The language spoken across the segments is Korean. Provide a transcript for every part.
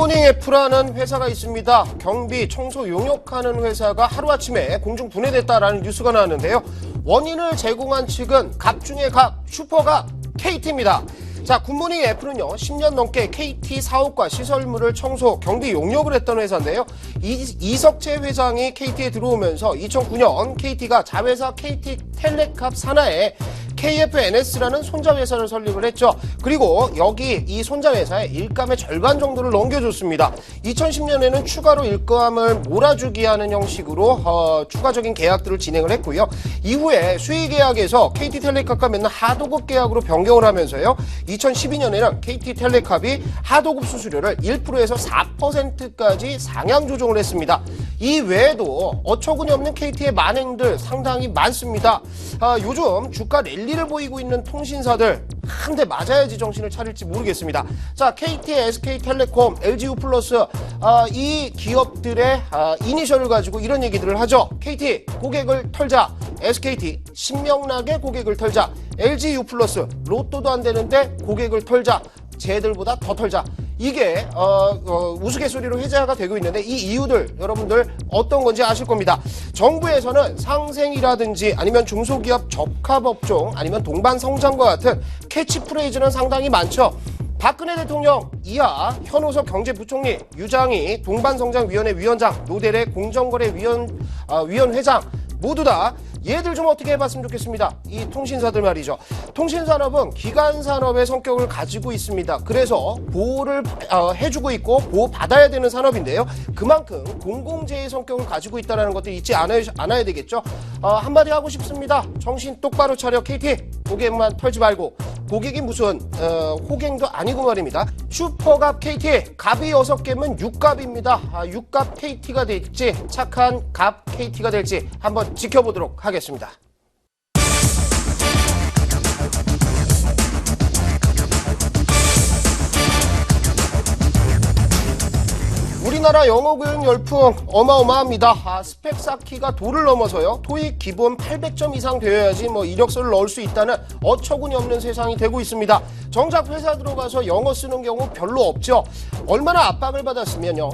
굿모닝 F라는 회사가 있습니다. 경비, 청소 용역하는 회사가 하루아침에 공중 분해됐다라는 뉴스가 나왔는데요. 원인을 제공한 측은 갑 중에 갑, 슈퍼갑, KT입니다. 자, 굿모닝 F는요, 10년 넘게 KT 사업과 시설물을 청소, 경비 용역을 했던 회사인데요. 이석채 회장이 KT에 들어오면서 2009년 KT가 자회사 KT 텔레캅 산하에 KFNS라는 손자회사를 설립을 했죠. 그리고 여기 이 손자회사에 일감의 절반 정도를 넘겨줬습니다. 2010년에는 추가로 일감을 몰아주기 하는 형식으로 추가적인 계약들을 진행을 했고요. 이후에 수의계약에서 KT텔레캅과 맺는 하도급 계약으로 변경을 하면서요. 2012년에는 KT텔레캅이 하도급 수수료를 1%에서 4%까지 상향 조정을 했습니다. 이 외에도 어처구니 없는 KT의 만행들 상당히 많습니다. 요즘 주가 랠리를 보이고 있는 통신사들 한 대 맞아야지 정신을 차릴지 모르겠습니다. 자, KT, SK텔레콤, LGU+, 이 기업들의 이니셜을 가지고 이런 얘기들을 하죠. KT, 고객을 털자. SKT, 신명나게 고객을 털자. LGU+, 로또도 안 되는데 고객을 털자. 쟤들보다 더 털자. 이게 우스갯소리로 회자가 되고 있는데 이 이유들 여러분들 어떤 건지 아실 겁니다. 정부에서는 상생이라든지 아니면 중소기업 적합업종 아니면 동반성장과 같은 캐치프레이즈는 상당히 많죠. 박근혜 대통령 이하 현오섭 경제부총리, 유장희 동반성장위원회 위원장, 노대래 공정거래위원회장 모두 다 얘들 좀 어떻게 해봤으면 좋겠습니다. 이 통신사들 말이죠. 통신산업은 기간산업의 성격을 가지고 있습니다. 그래서 보호를 해주고 있고 보호받아야 되는 산업인데요. 그만큼 공공재의 성격을 가지고 있다는 것들 잊지 않아야 되겠죠. 한마디 하고 싶습니다. 정신 똑바로 차려 KT. 고객만 털지 말고. 고객이 무슨 호갱도 아니고 말입니다. 슈퍼갑 KT, 갑이 6개면 6갑입니다. 6갑 KT가 될지 착한 갑 KT가 될지 한번 지켜보도록 하겠습니다. 우리나라 영어 교육 열풍 어마어마합니다. 스펙 쌓기가 도를 넘어서요. 토익 기본 800점 이상 되어야지 이력서를 넣을 수 있다는 어처구니 없는 세상이 되고 있습니다. 정작 회사 들어가서 영어 쓰는 경우 별로 없죠. 얼마나 압박을 받았으면요.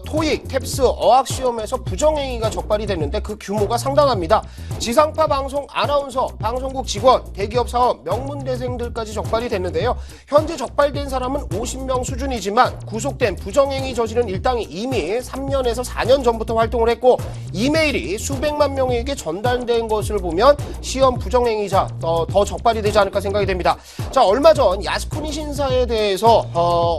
토익, 탭스, 어학시험에서 부정행위가 적발이 됐는데 그 규모가 상당합니다. 지상파 방송 아나운서, 방송국 직원, 대기업 사원, 명문대생들까지 적발이 됐는데요. 현재 적발된 사람은 50명 수준이지만 구속된 부정행위 저지른 일당이 이미 3년에서 4년 전부터 활동을 했고 이메일이 수백만 명에게 전달된 것을 보면 시험 부정행위자 더 적발이 되지 않을까 생각이 됩니다. 자, 얼마 전 야스쿠니 신사에 대해서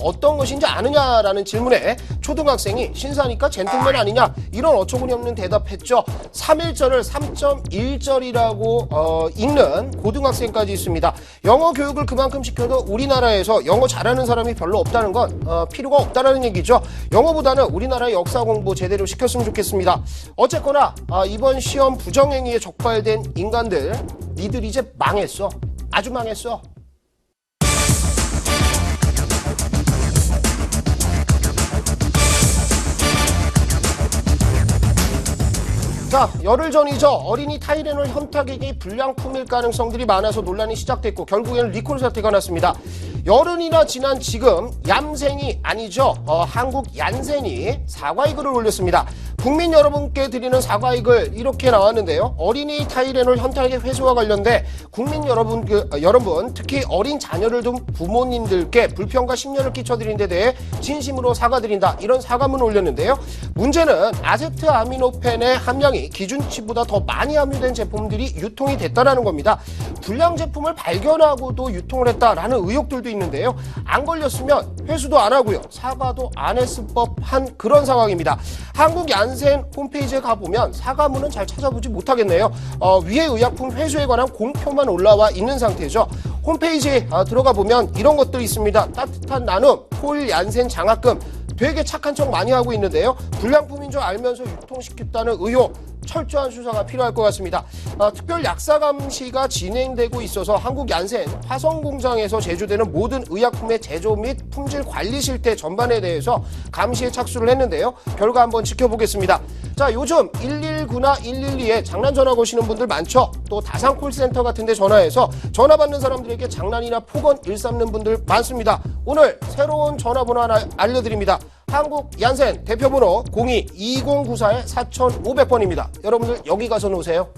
어떤 것인지 아느냐라는 질문에 초등학생이 신사니까 젠틀맨 아니냐 이런 어처구니 없는 대답했죠. 3일절을 3.1절이라고 읽는 고등학생까지 있습니다. 영어 교육을 그만큼 시켜도 우리나라에서 영어 잘하는 사람이 별로 없다는 건 필요가 없다는 얘기죠. 영어보다는 우리나라의 역사 공부 제대로 시켰으면 좋겠습니다. 어쨌거나 이번 시험 부정행위에 적발된 인간들 니들 이제 망했어. 아주 망했어. 자, 열흘 전이죠. 어린이 타이레놀 현타객이 불량품일 가능성들이 많아서 논란이 시작됐고 결국에는 리콜 사태가 났습니다. 열흘이나 지난 지금 얌생이 아니죠. 한국 얀센이 사과이글을 올렸습니다. 국민 여러분께 드리는 사과이글 이렇게 나왔는데요. 어린이 타이레놀 현타객 회수와 관련돼 국민 여러분 특히 어린 자녀를 둔 부모님들께 불평과 심려를 끼쳐드린 데 대해 진심으로 사과드린다. 이런 사과문을 올렸는데요. 문제는 아세트아미노펜의 함량이 기준치보다 더 많이 함유된 제품들이 유통이 됐다는 겁니다. 불량 제품을 발견하고도 유통을 했다라는 의혹들도 있는데요. 안 걸렸으면 회수도 안 하고요. 사과도 안 했을 법한 그런 상황입니다. 한국 얀센 홈페이지에 가보면 사과문은 잘 찾아보지 못하겠네요. 위에 의약품 회수에 관한 공표만 올라와 있는 상태죠. 홈페이지에 들어가 보면 이런 것들이 있습니다. 따뜻한 나눔, 폴 얀센 장학금, 되게 착한 척 많이 하고 있는데요. 불량품인 줄 알면서 유통시켰다는 의혹, 철저한 수사가 필요할 것 같습니다. 특별 약사 감시가 진행되고 있어서 한국 얀센 화성공장에서 제조되는 모든 의약품의 제조 및 품질 관리 실태 전반에 대해서 감시에 착수를 했는데요. 결과 한번 지켜보겠습니다. 자, 요즘 119나 112에 장난 전화 거시는 분들 많죠. 또 다산 콜센터 같은 데 전화해서 전화 받는 사람들에게 장난이나 폭언 일삼는 분들 많습니다. 오늘 새로운 전화번호 하나 알려드립니다. 한국 얀센 대표번호 02-2094-4500번입니다. 여러분들 여기 가서 놓으세요.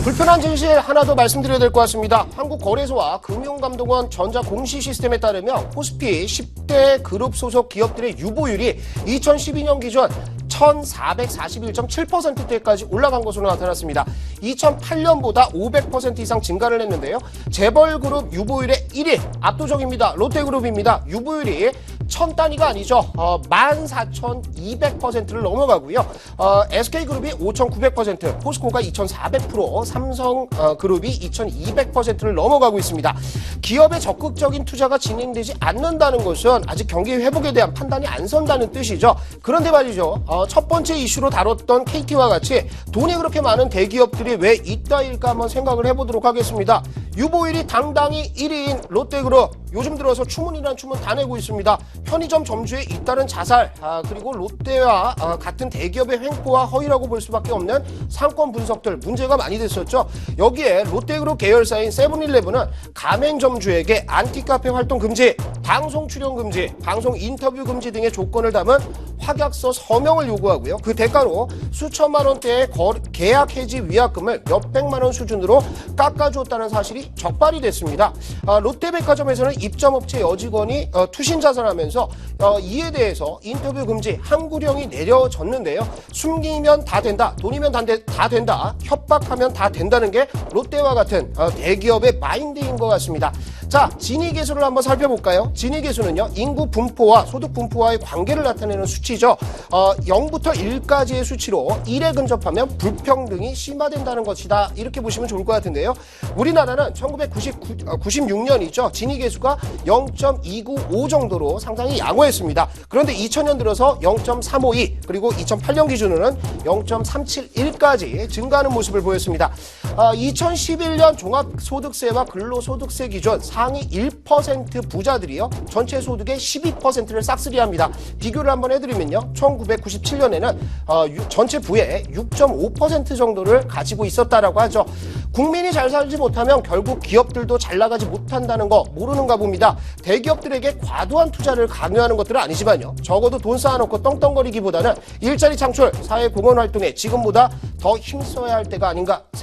불편한 진실 하나 더 말씀드려야 될 것 같습니다. 한국거래소와 금융감독원 전자공시 시스템에 따르면 코스피 10대 그룹 소속 기업들의 유보율이 2012년 기준 1441.7%대까지 올라간 것으로 나타났습니다. 2008년보다 500% 이상 증가를 했는데요. 재벌그룹 유보율의 1위 압도적입니다. 롯데그룹입니다. 유보율이 1000단위가 아니죠. 14,200%를 넘어가고요. SK그룹이 5,900%, 포스코가 2,400%, 삼성그룹이 2,200%를 넘어가고 있습니다. 기업의 적극적인 투자가 진행되지 않는다는 것은 아직 경기 회복에 대한 판단이 안 선다는 뜻이죠. 그런데 말이죠. 첫 번째 이슈로 다뤘던 KT와 같이 돈이 그렇게 많은 대기업들이 왜 이따일까 한번 생각을 해보도록 하겠습니다. 유보율이 당당히 1위인 롯데그룹, 요즘 들어서 추문이란 추문 다 내고 있습니다. 편의점 점주의 잇따른 자살, 그리고 롯데와 같은 대기업의 횡포와 허위라고 볼 수밖에 없는 상권 분석들 문제가 많이 됐었죠. 여기에 롯데그룹 계열사인 세븐일레븐은 가맹점주에게 안티카페 활동 금지, 방송 출연 금지, 방송 인터뷰 금지 등의 조건을 담은 확약서 서명을 요구하고요. 그 대가로 수천만 원대의 계약 해지 위약금을 몇백만 원 수준으로 깎아주었다는 사실이 적발이 됐습니다. 롯데백화점에서는 입점업체 여직원이 투신 자살하면서 이에 대해서 인터뷰 금지 항구령이 내려졌는데요. 숨기면 다 된다, 돈이면 다 된다, 협박하면 다 된다는 게 롯데와 같은 대기업의 마인드인 것 같습니다. 자, 지니계수를 한번 살펴볼까요? 지니계수는요, 인구 분포와 소득 분포와의 관계를 나타내는 수치죠. 0부터 1까지의 수치로 1에 근접하면 불평등이 심화된다는 것이다. 이렇게 보시면 좋을 것 같은데요. 우리나라는 1996년이죠. 지니계수가 0.295 정도로 상당히 양호했습니다. 그런데 2000년 들어서 0.352, 그리고 2008년 기준으로는 0.371까지 증가하는 모습을 보였습니다. 2011년 종합소득세와 근로소득세 기준 상위 1% 부자들이요, 전체 소득의 12%를 싹쓸이합니다. 비교를 한번 해드리면요, 1997년에는 전체 부의 6.5% 정도를 가지고 있었다라고 하죠. 국민이 잘 살지 못하면 결국 기업들도 잘 나가지 못한다는 거 모르는가 봅니다. 대기업들에게 과도한 투자를 강요하는 것들은 아니지만요, 적어도 돈 쌓아놓고 떵떵거리기보다는 일자리 창출, 사회 공헌 활동에 지금보다 더 힘써야 할 때가 아닌가 생각합니다.